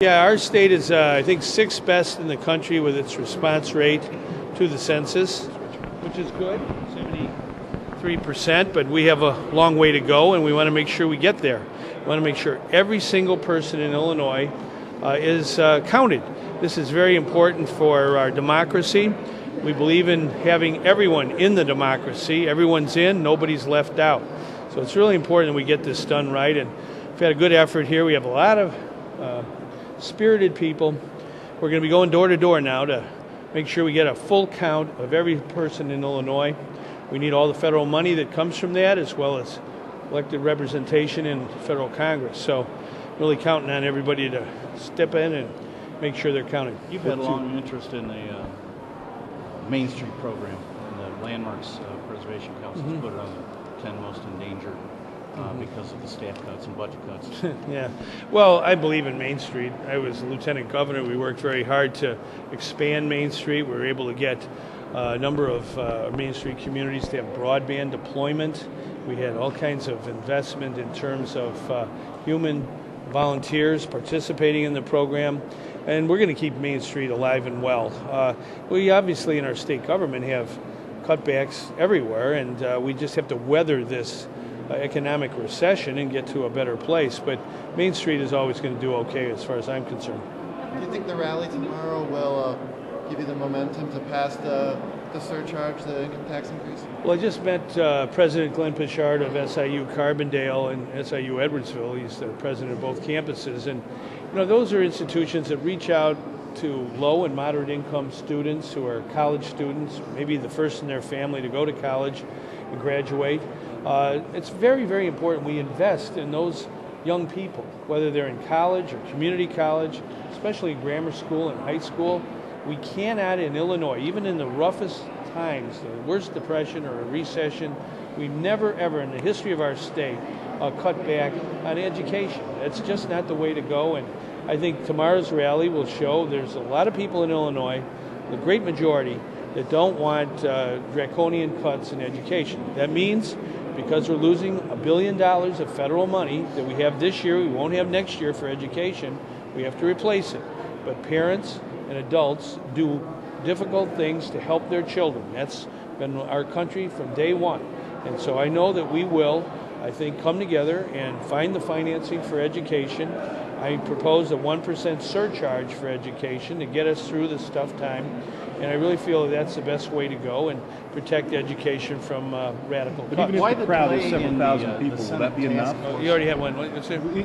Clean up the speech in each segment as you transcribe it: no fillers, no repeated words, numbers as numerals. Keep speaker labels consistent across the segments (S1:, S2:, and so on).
S1: Yeah, our state is, I think, sixth best in the country with its response rate to the census, which is good, 73%, but we have a long way to go, and we want to make sure we get there. We want to make sure every single person in Illinois is counted. This is very important for our democracy. We believe in having everyone in the democracy. Everyone's in, nobody's left out. So it's really important that we get this done right, and we've had a good effort here. We have a lot of spirited people. We're going to be going door to door now to make sure we get a full count of every person in Illinois. We need all the federal money that comes from that, as well as elected representation in federal Congress. So really counting on everybody to step in and make sure they're counted.
S2: You've had a long interest in the Main Street program, and the Landmarks Preservation Council has put it on the 10 most endangered because of the staff cuts and budget cuts.
S1: Yeah, well, I believe in Main Street. I was lieutenant governor. We worked very hard to expand Main Street. We were able to get a number of Main Street communities to have broadband deployment. We had all kinds of investment in terms of human volunteers participating in the program, and we're going to keep Main Street alive and well. We obviously in our state government have cutbacks everywhere, and we just have to weather this economic recession and get to a better place. But Main Street is always going to do okay as far as I'm concerned.
S3: Do you think the rally tomorrow will give you the momentum to pass the surcharge, the income tax increase?
S1: Well, I just met President Glenn Pichard of SIU Carbondale and SIU Edwardsville. He's the president of both campuses. And, you know, those are institutions that reach out to low and moderate income students who are college students, maybe the first in their family to go to college and graduate. It's very, very important we invest in those young people, whether they're in college or community college, especially grammar school and high school. We cannot in Illinois, even in the roughest times, the worst depression or a recession, we've never ever in the history of our state cut back on education. It's just not the way to go, and I think tomorrow's rally will show there's a lot of people in Illinois, the great majority, that don't want draconian cuts in education. That means because we're losing $1 billion of federal money that we have this year, we won't have next year for education, we have to replace it. But parents and adults do difficult things to help their children. That's been our country from day one. And so I know that we will, I think, come together and find the financing for education. I propose a 1% surcharge for education to get us through this tough time. And I really feel that that's the best way to go and protect education from radical cuts.
S4: But even if the crowd is several thousand people, will that be enough?
S1: You already have one.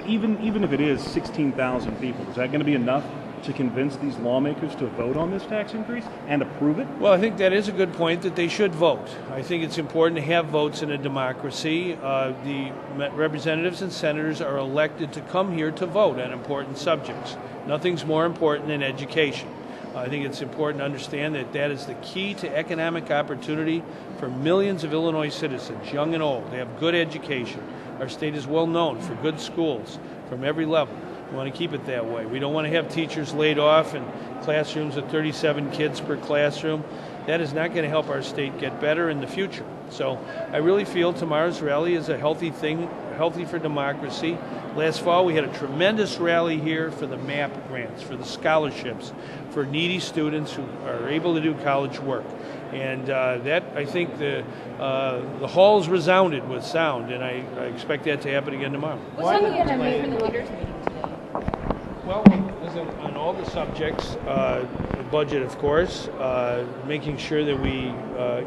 S4: Even if it is 16,000 people, is that going to be enough to convince these lawmakers to vote on this tax increase and approve it?
S1: Well, I think that is a good point, that they should vote. I think it's important to have votes in a democracy. The representatives and senators are elected to come here to vote on important subjects. Nothing's more important than education. I think it's important to understand that that is the key to economic opportunity for millions of Illinois citizens, young and old. They have good education. Our state is well known for good schools from every level. We want to keep it that way. We don't want to have teachers laid off and classrooms with 37 kids per classroom. That is not going to help our state get better in the future. So I really feel tomorrow's rally is a healthy thing, healthy for democracy. Last fall we had a tremendous rally here for the MAP grants, for the scholarships, for needy students who are able to do college work. And that, I think, the halls resounded with sound, and I expect that to happen again tomorrow.
S5: What's on the agenda for the leaders meeting today?
S1: Well, on all the subjects, budget, of course, making sure that we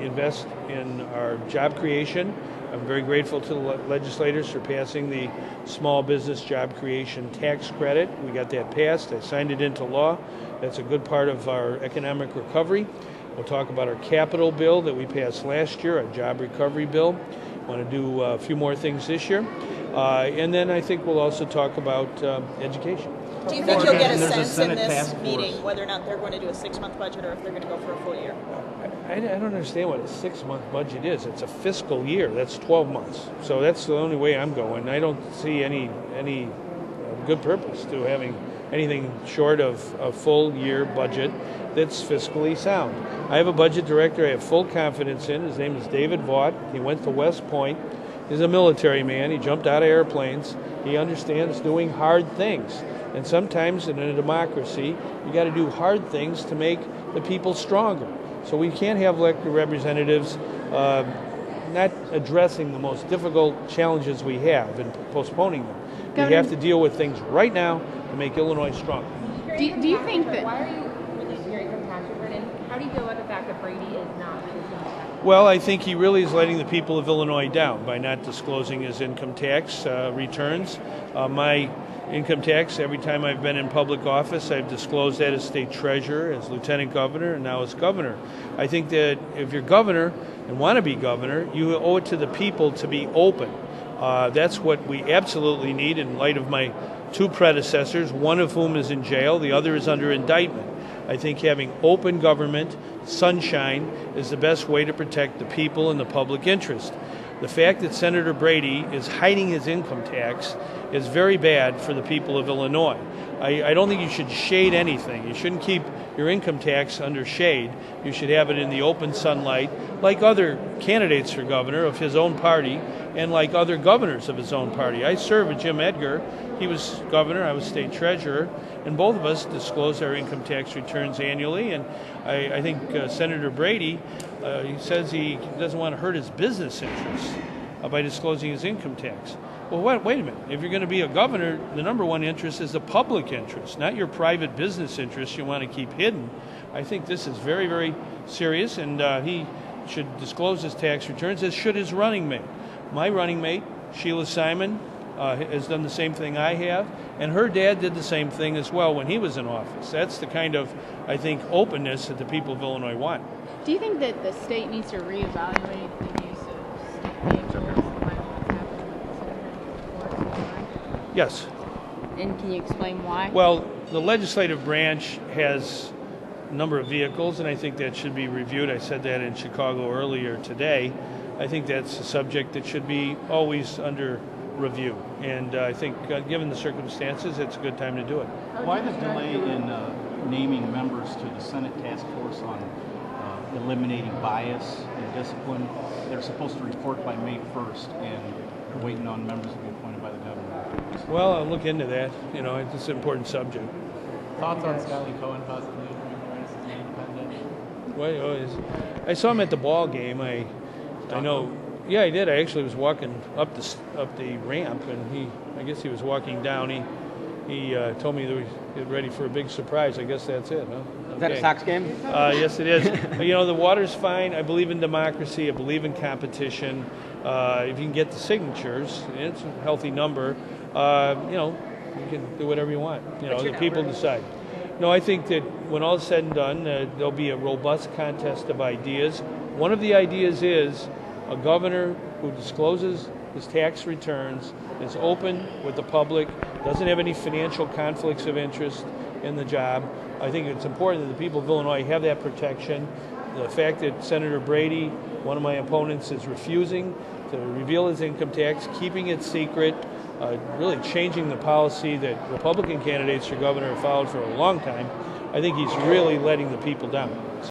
S1: invest in our job creation. I'm very grateful to the legislators for passing the small business job creation tax credit. We got that passed. I signed it into law. That's a good part of our economic recovery. We'll talk about our capital bill that we passed last year, our job recovery bill. Want to do a few more things this year. And then I think we'll also talk about education.
S5: Do you think you'll get a sense in this meeting whether or not they're going to do a 6-month budget or if they're going to go for a full year?
S1: I don't understand what a 6-month budget is. It's a fiscal year. That's 12 months. So that's the only way I'm going. I don't see any good purpose to having anything short of a full year budget that's fiscally sound. I have a budget director I have full confidence in. His name is David Vaught. He went to West Point. is a military man. He jumped out of airplanes. He understands doing hard things. And sometimes in a democracy, you got to do hard things to make the people stronger. So we can't have elected representatives not addressing the most difficult challenges we have and postponing them. We have to deal with things right now to make Illinois stronger.
S6: Do you think that... Why are you releasing your income tax return, and how do you feel about the fact that Brady is not releasing his tax return?
S1: Well, I think he really is letting the people of Illinois down by not disclosing his income tax returns. My income tax, every time I've been in public office, I've disclosed that as state treasurer, as lieutenant governor, and now as governor. I think that if you're governor and want to be governor, you owe it to the people to be open. That's what we absolutely need in light of my two predecessors, one of whom is in jail, the other is under indictment. I think having open government, sunshine, is the best way to protect the people and the public interest. The fact that Senator Brady is hiding his income tax is very bad for the people of Illinois. I don't think you should shade anything. You shouldn't keep your income tax under shade. You should have it in the open sunlight, like other candidates for governor of his own party and like other governors of his own party. I served with Jim Edgar. He was governor, I was state treasurer, and both of us disclose our income tax returns annually. And I think Senator Brady, he says he doesn't want to hurt his business interests by disclosing his income tax. Well, wait a minute. If you're going to be a governor, the number one interest is the public interest, not your private business interests you want to keep hidden. I think this is very, very serious, and he should disclose his tax returns, as should his running mate. My running mate, Sheila Simon, has done the same thing I have, and her dad did the same thing as well when he was in office. That's the kind of, I think, openness that the people of Illinois want.
S6: Do you think that the state needs to reevaluate the use of state vehicles in light of what's happening with the Senate?
S1: Yes.
S6: And can you explain why?
S1: Well, the legislative branch has a number of vehicles, and I think that should be reviewed. I said that in Chicago earlier today. I think that's a subject that should be always under review. And I think given the circumstances, it's a good time to do it.
S2: Why the delay in naming members to the Senate task force on eliminating bias and discipline? They're supposed to report by May 1st, and they're waiting on members to be appointed by the governor.
S1: Well, I'll look into that. You know, it's an important subject.
S7: Thoughts on Scotty Cohen possibly running as an independent?
S1: Well, I saw him at the ball game. I know. Yeah, I did. I actually was walking up the ramp, and I guess he was walking down. He told me that we get ready for a big surprise. I guess that's it, huh? Okay.
S7: Is that a Sox game?
S1: Yes, it is. You know, the water's fine. I believe in democracy. I believe in competition. If you can get the signatures, and it's a healthy number, you know, you can do whatever you want. You know, the people decide. No, I think that when all is said and done, there'll be a robust contest of ideas. One of the ideas is a governor who discloses his tax returns, is open with the public, doesn't have any financial conflicts of interest in the job. I think it's important that the people of Illinois have that protection. The fact that Senator Brady, one of my opponents, is refusing to reveal his income tax, keeping it secret, really changing the policy that Republican candidates for governor have followed for a long time, I think he's really letting the people down.